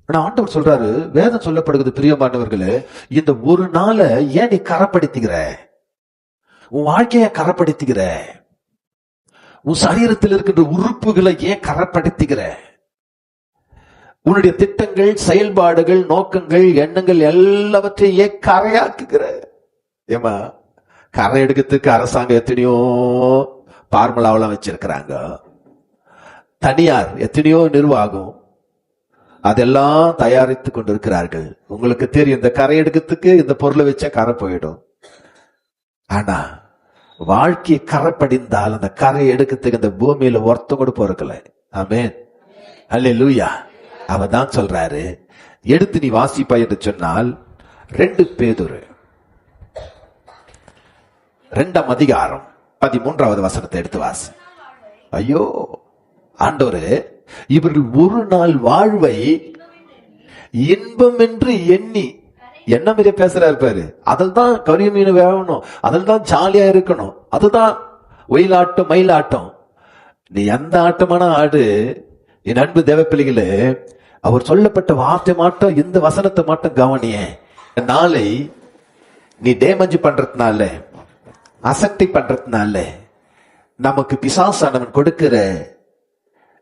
ஆனா ஆண்டவர் சொல்றாரு, வேதம் சொல்லப்படுகிறது பிரியமானவர்களே, இந்த ஒரு நாளை ஏன் நீ கரப்படுத்திக்கிற? உன் வாழ்க்கைய கரப்படுத்திக்கிற? உன் சரீரத்தில் இருக்கின்ற உறுப்புகளை ஏன் கரப்படுத்திக்கிற? உன்னுடைய திட்டங்கள், செயல்பாடுகள், நோக்கங்கள், எண்ணங்கள் எல்லாவற்றையும் ஏன் கரையாக்குகிற? ஏமா, கரை எடுக்கிறதுக்கு அரசாங்கம் எத்தனையோ பார்முலாவெல்லாம் வச்சிருக்கிறாங்க. தனியார் எத்தனையோ நிர்வாகம் அதெல்லாம் தயாரித்து கொண்டிருக்கிறார்கள். உங்களுக்கு தெரியும், இந்த கரை எடுக்கிறதுக்கு இந்த பொருளை வச்சா கரை போயிடும். ஆனா வாழ்க்கையை கரை படிந்தால் அந்த கரை எடுக்கிறதுக்கு இந்த பூமியில ஒருத்தம் கூட பொறுக்கல. ஆமென், அல்லேலூயா. அவன் தான் சொல்றாரு, எடுத்து நீ வாசிப்பா என்று சொன்னால் 2 பேதுரு 2ஆம் அதிகாரம் 13வது வசனத்தை எடுத்து வாசி. ஐயோ ஆண்டவரே, இவர்கள் ஒரு நாள் வாழ்வை இன்பம் என்று எண்ணி, என்ன மாதிரி பேசுறாரு பாரு. அதில் தான் கறி மீன் வேகணும், அதில் தான் ஜாலியா இருக்கணும், அதுதான் ஒயிலாட்டம் மயிலாட்டம். நீ எந்த ஆட்டமான ஆடு. என் அன்பு தேவ பிள்ளைகளே, அவர் சொல்லப்பட்ட வார்த்தை மாட்டம், இந்த வசனத்தை மாட்டம் கவனிய. நாளை நீ டேமேஜ் பண்றதுனால, அசக்தி பண்றதுனால நமக்கு பிசாசானவன் கொடுக்கிற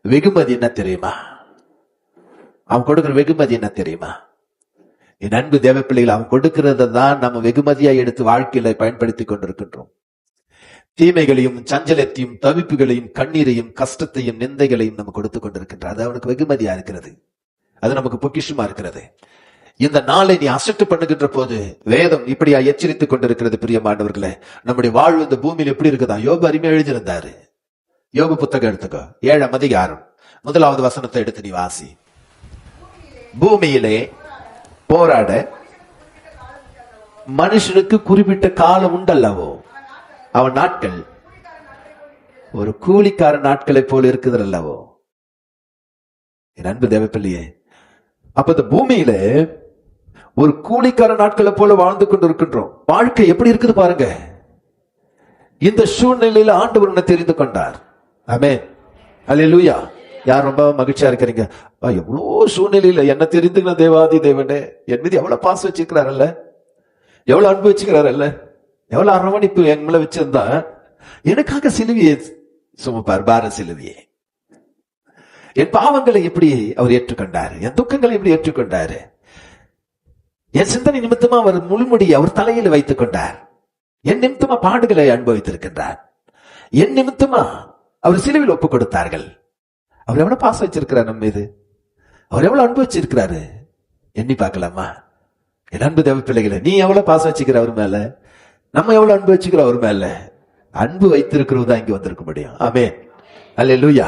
வெகுமதி என்ன தெரியுமா? அவன் கொடுக்கிற வெகுமதி என்ன தெரியுமா? என் அன்பு தேவ பிள்ளைகள், அவன் கொடுக்கிறத தான் நம்ம வெகுமதியா எடுத்து வாழ்க்கையில பயன்படுத்தி கொண்டிருக்கின்றோம். தீமைகளையும், சஞ்சலத்தையும், தவிப்புகளையும், கண்ணீரையும், கஷ்டத்தையும், நிந்தைகளையும் நம்ம கொடுத்து கொண்டிருக்கின்ற, அது அவனுக்கு வெகுமதியா இருக்கிறது. அது நமக்கு பொக்கிஷமா இருக்கிறது. இந்த நாளை நீ அசட்டு பண்ணுகின்ற போது வேதம் இப்படியா எச்சரித்துக் கொண்டிருக்கிறது. பிரியமானவர்களே, நம்முடைய வாழ்வு இந்த பூமியில் எப்படி இருக்குதா? யோபு அருமையா எழுதியிருந்தாரு. யோபு புத்தகம் எடுத்துக்கோ, 7ஆம் அதிகாரம் 1வது வசனத்தை எடுத்து நீ வாசி. பூமியிலே போராட மனுஷனுக்கு குறிப்பிட்ட காலம் உண்டல்லவோ, அவன் நாட்கள் ஒரு கூலிக்கார நாட்களை போல இருக்குது அல்லவோ. என் அன்பு தேவப்பிள்ளையே, அப்ப இந்த பூமியில ஒரு கூலிக்கார நாட்களை போல வாழ்ந்து கொண்டிருக்கின்றோம். வாழ்க்கை எப்படி இருக்குது பாருங்க. இந்த சூழ்நிலையில ஆண்டவர் உன்னை தெரிந்து கொண்டார். ஆமென், அல்லேலூயா. யார் ரொம்ப மகிழ்ச்சியா இருக்கிறீங்க? எவ்வளோ சூழ்நிலையில என்ன தெரிந்துக்கிற தேவாதி தேவனே என் மீது எவ்வளவு பாசம் வச்சுக்கிறாரல்ல, எவ்வளவு அன்பு வச்சுக்கிறாரல்ல, எவ்வளவு அரவணைப்பு என் மேல வச்சிருந்தா, எனக்காக சிலுவையை சுமப்பார், பார சிலுவையை. என் பாவங்களை எப்படி அவர் ஏற்றுக்கொண்டாரு, என் துக்கங்களை எப்படி ஏற்றுக்கொண்டாரு. என் சிந்தனை நிமித்தமா அவர் முழுமுடி அவர் தலையில வைத்துக் கொண்டார். என் நிமித்தமா பாடுகளை அனுபவித்திருக்கின்றார். என் நிமித்தமா அவர் சிலுவையில் ஒப்புக் கொடுத்தார்கள். அவர் எவ்வளவு பாசம் வச்சிருக்கிறார் நம்ம மீது, அவர் எவ்வளவு அன்பு வச்சிருக்கிறாரு. எண்ணி பார்க்கலாமா? என் அன்பு தேவ பிள்ளைகளை, நீ எவ்வளவு பாசம் வச்சுக்கிற அவர் மேல, நம்ம எவ்வளவு அன்பு வச்சுக்கிற அவர் மேல. அன்பு வைத்திருக்கிறது தான் இங்க வந்திருக்க முடியும். ஆமென், அல்லேலூயா.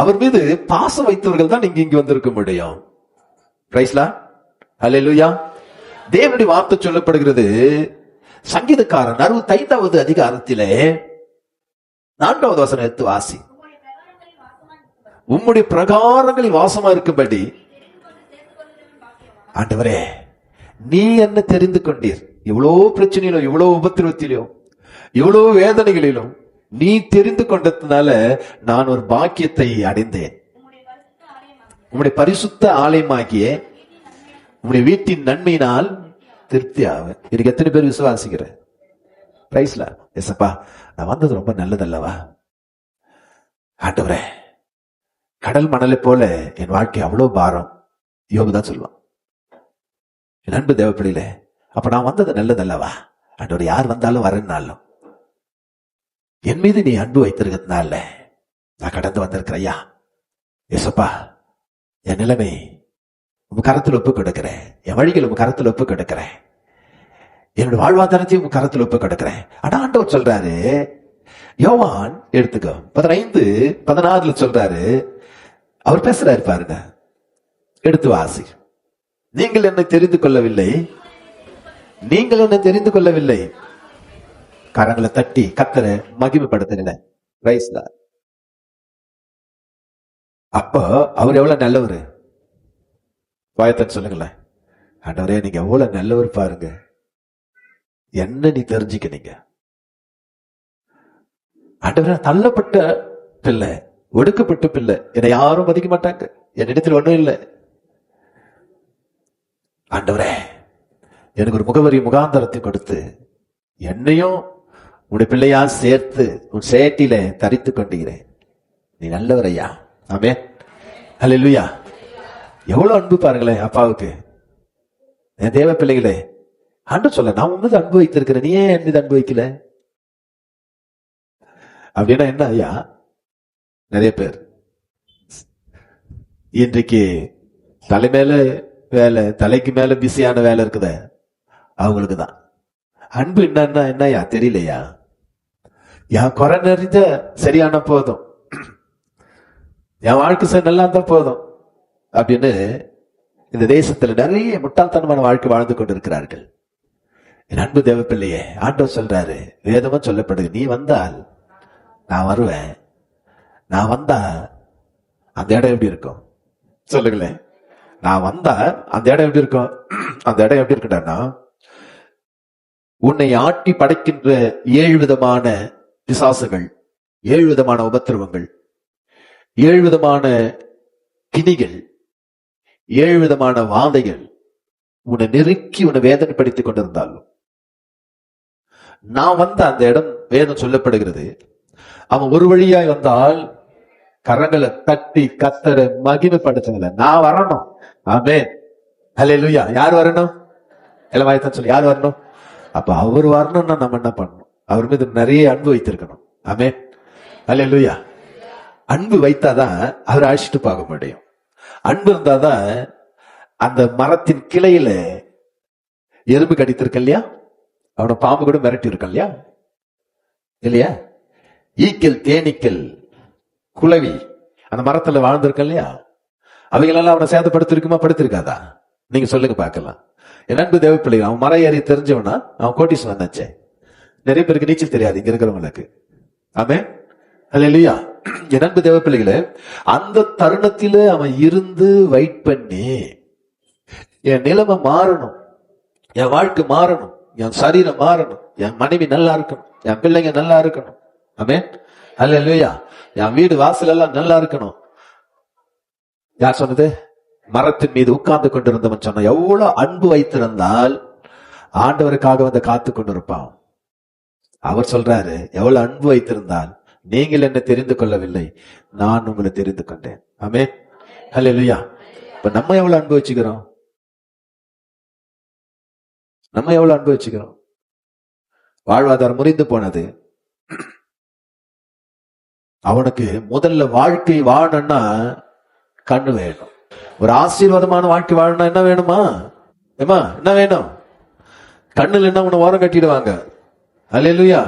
அவர் மீது பாசம் வைத்தவர்கள் தான் இங்க வந்திருக்க முடியும். பிரைஸ் லார்ட், அல்லேலூயா. தேவனுடைய வார்த்தை சொல்லப்படுகிறது. சங்கீதக்காரன் 65வது அதிகாரத்திலே 4வது வசனம் எடுத்து வாசி. உம்முடைய பிரகாரங்களில் வாசமா இருக்கும்படி ஆண்டவரே நீ என்ன தெரிந்து கொண்டீர். இவ்வளவு பிரச்சனையிலும், இவ்வளவு உபத்திரவத்திலும், இவ்வளவு வேதனைகளிலும் நீ தெரிந்து கொண்டதுனால நான் ஒரு பாக்கியத்தை அடைந்தேன். உம்முடைய பரிசுத்த ஆலயமாகிய உம்முடைய வீட்டின் நன்மையினால் திருப்தி ஆவேன். இதுக்கு எத்தனை பேர் விசுவாசிக்கிற? பிரைஸ்ல எஸ்ப்பா, நான் வந்தது ரொம்ப நல்லதல்லவா? ஆண்டவரே, கடல் மணலை போல என் வாழ்க்கை அவ்வளவு பாரம். யோபுதான் சொல்லுவான். என் அன்பு தேவப்பிள்ளையில, அப்ப நான் வந்தது நல்லதல்லவா? ஆண்டவர் யார் வந்தாலும் வரனாலும் என் மீது நீ அன்பு வைத்திருக்கிறதுனால நான் கடந்து வந்திருக்கிறேன். ஐயா எசப்பா, என் நிலைமை உங்க கரத்தில் ஒப்பு கொடுக்கிறேன். என் வழிகள் உங்க கரத்தில் ஒப்பு கொடுக்கிறேன். என்னோட வாழ்வாதாரத்தையும் உங்க கரத்தில் ஒப்பு கொடுக்கிறேன். ஆனா ஆண்டவர் சொல்றாரு, யோவான் எடுத்துக்கோ 15:16 சொல்றாரு. அவர் பேசுறாரு பாருங்க, எடுத்து வாசி. நீங்கள் என்னை தெரிந்து கொள்ளவில்லை, நீங்கள் என்னை தெரிந்து கொள்ளவில்லை. கரங்களை தட்டி கத்தரை மகிமைப்படுத்துங்க. அப்ப அவர் எவ்வளவு நல்லவரு, வாயத்தன் சொல்லுங்களேன். ஆண்டவரே நீங்க எவ்வளவு நல்லவர் பாருங்க, என்ன நீ தெரிஞ்சுக்க. நீங்க ஆண்டவரே தள்ளப்பட்ட பிள்ளை, ஒடுக்கப்பட்ட பிள்ளை, என்னை யாரும் மதிக்க மாட்டாங்க, என்னிடத்தில் ஒண்ணும் இல்லை, ஆண்டவரே, எனக்கு ஒரு முகவரி முகாந்தரத்தை கொடுத்து என்னையும் உன்னுடைய பிள்ளையா சேர்த்து உன் சேட்டில தரித்து கொண்டீரேன். நீ நல்லவர் ஐயா. ஆமென். ஹல்லேலூயா. எவ்வளவு அன்பு பாருங்களேன் அப்பாவுக்கு. என் தேவ பிள்ளைகளே, ஆண்டவர் சொல்ல, நான் உன் மீது அன்பு வைத்திருக்கிறேன், நீ ஏன் என் மீது அன்பு வைக்கல? அப்படின்னா என்ன ஐயா? நிறைய பேர் இன்றைக்கு தலை மேல வேலை, தலைக்கு மேல பிஸியான வேலை இருக்குத, அவங்களுக்கு தான் அன்பு என்னன்னா என்னையா தெரியலையா? என் குறை நிறைஞ்ச சரியான போதும், என் வாழ்க்கை நல்லா இருந்தா போதும் அப்படின்னு இந்த தேசத்துல நிறைய முட்டாள்தனமான வாழ்க்கை வாழ்ந்து கொண்டிருக்கிறார்கள். என் அன்பு தேவ பிள்ளையே, ஆண்டவர் சொல்றாரு, வேதமா சொல்லப்படுது, நீ வந்தால் நான் வருவேன். நான் வந்தா அந்த இடம் எப்படி இருக்கும் சொல்லுங்களேன்? நான் வந்தா அந்த இடம் எப்படி இருக்கும்? அந்த இடம் எப்படி இருக்குன்னா, உன்னை ஆட்டி படைக்கின்ற 7 விதமான பிசாசுகள், 7 விதமான உபத்திரவங்கள், 7 விதமான கிணிகள், 7 விதமான வாதைகள் உன்னை நெருக்கி உன்னை வேதனைப்படுத்திக் கொண்டிருந்தாலும், நான் வந்த அந்த இடம் வேதம் சொல்லப்படுகிறது, அவன் ஒரு வழியாய் வந்தால் கரங்களை தட்டி கத்தரை மகிமைப்படுத்துங்கள, நான் வரணும். ஆமென். ஹல்லேலூயா. யார் வரணும்? எல்லாம் வாய்த்தான் சொல்லி, யார் வரணும்? அப்ப அவர் வரணும்னா நம்ம என்ன பண்ணணும்? அவர் மீது நிறைய அன்பு வைத்திருக்கணும். ஆமென். ஹல்லேலூயா. அன்பு வைத்தாதான் அவர் அழைச்சிட்டு பார்க்க முடியும். அன்பு இருந்தாதான் அந்த மரத்தின் கிளையில எறும்பு கடித்திருக்க இல்லையா, அவனை பாம்பு கூட மிரட்டி இருக்க இல்லையா, இல்லையா? ஈக்கல், தேனீக்கள், குளவி அந்த மரத்துல வாழ்ந்திருக்க இல்லையா, அவைகளெல்லாம் அவனை சேதப்படுத்திருக்குமா, படுத்திருக்காதா? நீங்க சொல்லுங்க பார்க்கலாம். என் அன்பு தேவ பிள்ளைகள், அவன் மரம் ஏறி தெரிஞ்சவனா அவன் கோட்டீஸ்வரன் வந்தாச்சே. நிறைய பேருக்கு நீச்சல் தெரியாது இங்க இருக்கிறவங்களுக்கு. ஆமென். ஹல்லேலூயா. என் அன்பு தேவ பிள்ளைகளே, அந்த தருணத்தில அவன் இருந்து வெயிட் பண்ணி, என் நிலைமை மாறணும், என் வாழ்க்கை மாறணும், என் சரீரம் மாறணும், என் மனைவி நல்லா இருக்கணும், என் பிள்ளைங்க நல்லா இருக்கணும். ஆமென். ஹல்லேலூயா. என் வீடு வாசல் எல்லாம் நல்லா இருக்கணும். யார் சொன்னது? மரத்தின் மீது உட்கார்ந்து கொண்டிருந்தவன் சொன்ன. எவ்வளவு அன்பு வைத்திருந்தால் ஆண்டவருக்காக வந்து காத்து கொண்டிருப்பான். அவர் சொல்றாரு, எவ்வளவு அன்பு வைத்திருந்தால் நீங்கள் என்ன தெரிந்து கொள்ளவில்லை, நான் உங்களை தெரிந்து கொண்டேன். ஆமென். ஹல்லேலூயா. இப்ப நம்ம எவ்வளவு அன்பு வச்சுக்கிறோம்? நம்ம எவ்வளவு அன்பு வச்சுக்கிறோம்? வாழ்வாதாரம் முறிந்து போனது, அவனுக்கு முதல்ல வாழ்க்கை வாழணும்னா கண்ணு வேணும். ஒரு ஆசீர்வாதமான வாழ்க்கை வாழணும் என்ன வேணுமா? ஏமா என்ன வேணும்? கண்ணுல என்ன உன்னை ஓரம் கட்டிடுவாங்க. அல்லேலூயா.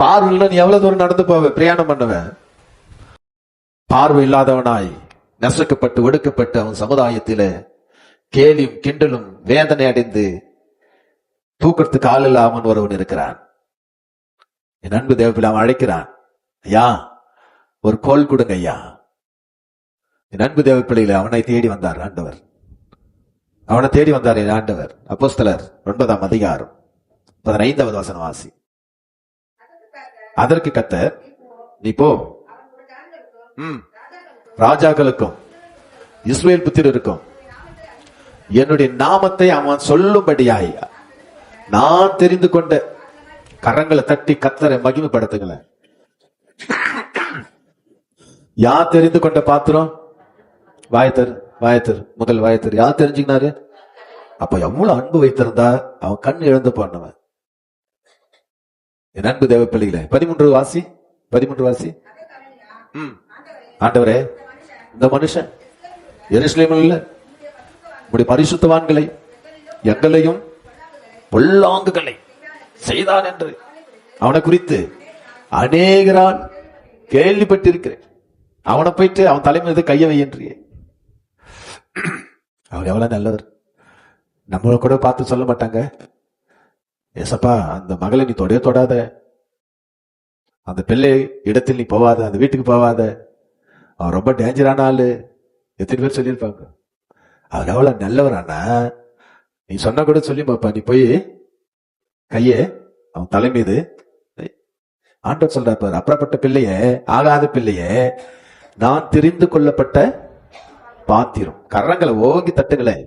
பார்வையில நீ எவ்வளவு தூரம் நடந்து போவ, பிரயாணம் பண்ணுவ? பார்வை இல்லாதவனாய் நசுக்கப்பட்டு ஒடுக்கப்பட்டு அவன் சமுதாயத்தில கேலியும் கிண்டலும் வேதனை அடைந்து தூக்கத்துக்கு ஆள் இல்லாமல் ஒருவன் இருக்கிறான். என் அன்பு தேவப்பிள்ளை அவன் அழைக்கிறான், ஐயா ஒரு கோல் கொடுங்க ஐயா. என் அன்பு தேவ பிள்ளைகளை அவனை தேடி வந்தார் ஆண்டவர். அவனை தேடி வந்தார் என் ஆண்டவர். அப்போஸ்தலர் 9ஆம் அதிகாரம் 15வது வசனம் வாசி. அதற்கு கர்த்தர், நீ போ, ராஜாக்களுக்கும் இஸ்ரவேல் புத்திரருக்கும் என்னுடைய நாமத்தை அவன் சொல்லும்படியாய் நான் தெரிந்து கொண்ட, கரங்களை தட்டி கர்த்தரை மகிமைப்படுத்துங்களேன். யார் தெரிந்து கொண்ட பாத்திரம்? வாயத்தர், வாயத்தர், முதல் வாயத்தர். யார் தெரிஞ்சுக்கினாரு? அப்ப எவ்வளவு அன்பு வைத்திருந்தா அவன் கண் இழந்து போனவன். என் அன்பு தேவ பிள்ளைகளே, 13 வாசி, 13 வாசி. ஆண்டவரே, இந்த மனுஷன் எருசலேமில் உள்ள உம்முடைய பரிசுத்தவான்களை எங்களையும் பொல்லாங்குகளை செய்தான் என்று அவனை குறித்து அநேகரால் கேள்விப்பட்டிருக்கிறேன். அவனை போயிட்டு அவன் தலைமையில கைய வையின்றியே. அவர் எவ்வளவு நல்லவர். நம்மள கூட பார்த்து சொல்ல மாட்டாங்க, ஏசப்பா அந்த மகளை நீ தொடாத, அந்த பிள்ளை இடத்தில் நீ போவாத, அந்த வீட்டுக்கு போவாத, அவன் ரொம்ப டேஞ்சரான ஆளு. எத்தனை பேர் சொல்லியிருப்பாங்க. அவர் எவ்வளவு நல்லவரானா, நீ சொன்ன கூட சொல்லி பாப்பா, நீ போய் கைய அவன் தலை மீது. ஆண்டவர் சொல்றாரு, அப்புறப்பட்ட பிள்ளைய, ஆகாத பிள்ளைய நான் தெரிந்து கொள்ளப்பட்ட பாத்திரம். கரங்களை ஓங்கி தட்டுங்களேன்.